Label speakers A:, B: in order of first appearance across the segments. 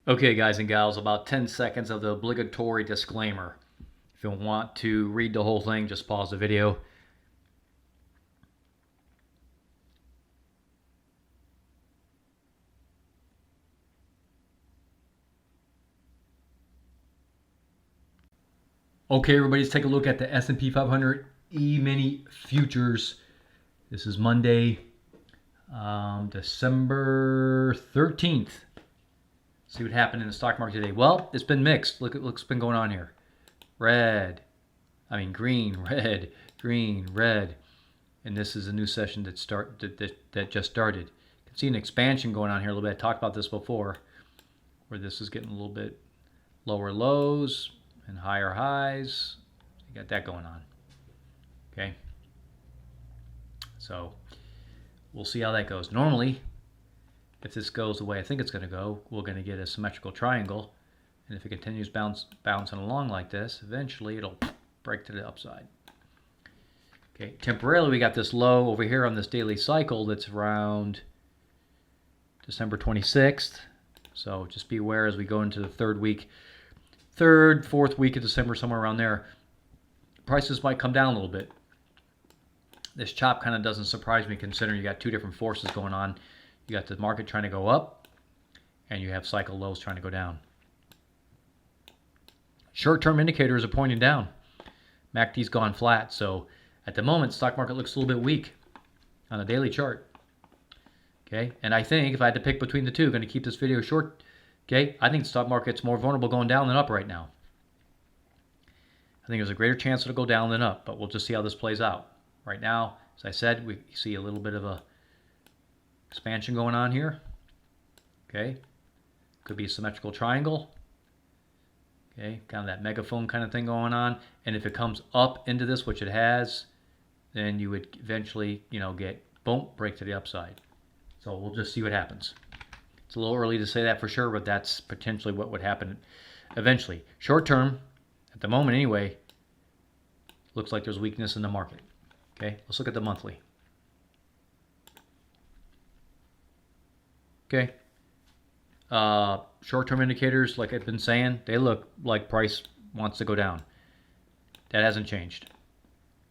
A: Okay, guys and gals, about 10 seconds of the obligatory disclaimer. If you want to read the whole thing, just pause the video. Okay, everybody, let's take a look at the S&P 500 E-mini futures. This is Monday, December 13th. See what happened in the stock market today. Well, it's been mixed. Look at what's been going on here. Green, red, green, red. And this is a new session that just started. You can see an expansion going on here a little bit. I talked about this before, where this is getting a little bit lower lows and higher highs. You got that going on. Okay. So we'll see how that goes. Normally, if this goes the way I think it's going to go, we're going to get a symmetrical triangle. And if it continues bouncing along like this, eventually it'll break to the upside. Okay, temporarily we got this low over here on this daily cycle that's around December 26th. So just be aware as we go into the fourth week of December, somewhere around there, prices might come down a little bit. This chop kind of doesn't surprise me considering you got two different forces going on. You got the market trying to go up, and you have cycle lows trying to go down. Short-term indicators are pointing down. MACD's gone flat, so at the moment, stock market looks a little bit weak on the daily chart. Okay, and I think if I had to pick between the two, going to keep this video short. Okay, I think the stock market's more vulnerable going down than up right now. I think there's a greater chance it'll go down than up, but we'll just see how this plays out. Right now, as I said, we see a little bit of a expansion going on here. Okay, could be a symmetrical triangle. Okay, kind of that megaphone kind of thing going on. And if it comes up into this, which it has, then you would eventually, get boom, break to the upside. So we'll just see what happens. It's a little early to say that for sure, but that's potentially what would happen eventually. Short term, at the moment anyway, looks like there's weakness in the market. Okay, let's look at the monthly. Okay. Short-term indicators, like I've been saying, they look like price wants to go down. That hasn't changed.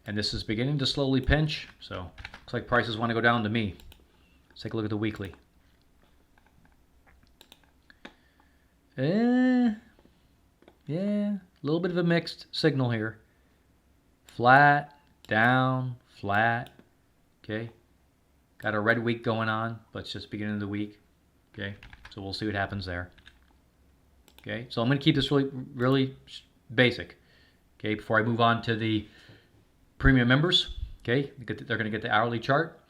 A: And this is beginning to slowly pinch, so looks like prices want to go down to me. Let's take a look at the weekly. Yeah, a little bit of a mixed signal here. Flat, down, flat. Okay. Got a red week going on, but it's just beginning of the week. Okay. So we'll see what happens there. Okay. So I'm going to keep this really basic. Okay. Before I move on to the premium members. Okay. They're going to get the hourly chart.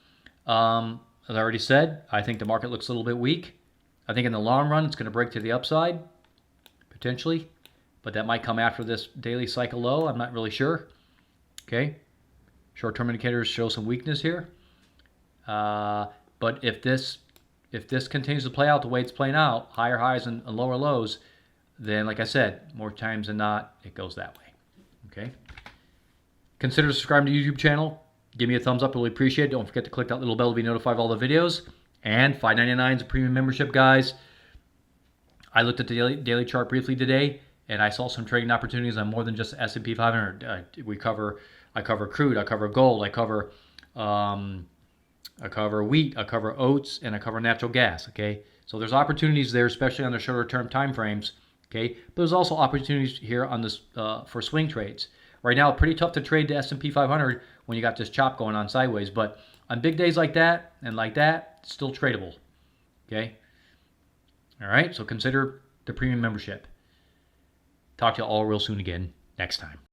A: As I already said, I think the market looks a little bit weak. I think in the long run, it's going to break to the upside, potentially. But that might come after this daily cycle low. I'm not really sure. Okay. Short-term indicators show some weakness here. But if this continues to play out the way it's playing out, higher highs and lower lows, then like I said, more times than not, it goes that way. Okay. Consider subscribing to the YouTube channel. Give me a thumbs up, really appreciate it. Don't forget to click that little bell to be notified of all the videos. And $5.99 is a premium membership, guys. I looked at the daily chart briefly today, and I saw some trading opportunities on more than just S&P 500. I cover crude, I cover gold, I cover wheat, I cover oats, and I cover natural gas. Okay, so there's opportunities there, especially on the shorter term time frames. Okay, but there's also opportunities here on this for swing trades. Right now, pretty tough to trade the S&P 500 when you got this chop going on sideways. But on big days like that and like that, it's still tradable. Okay. All right. So consider the premium membership. Talk to you all real soon again next time.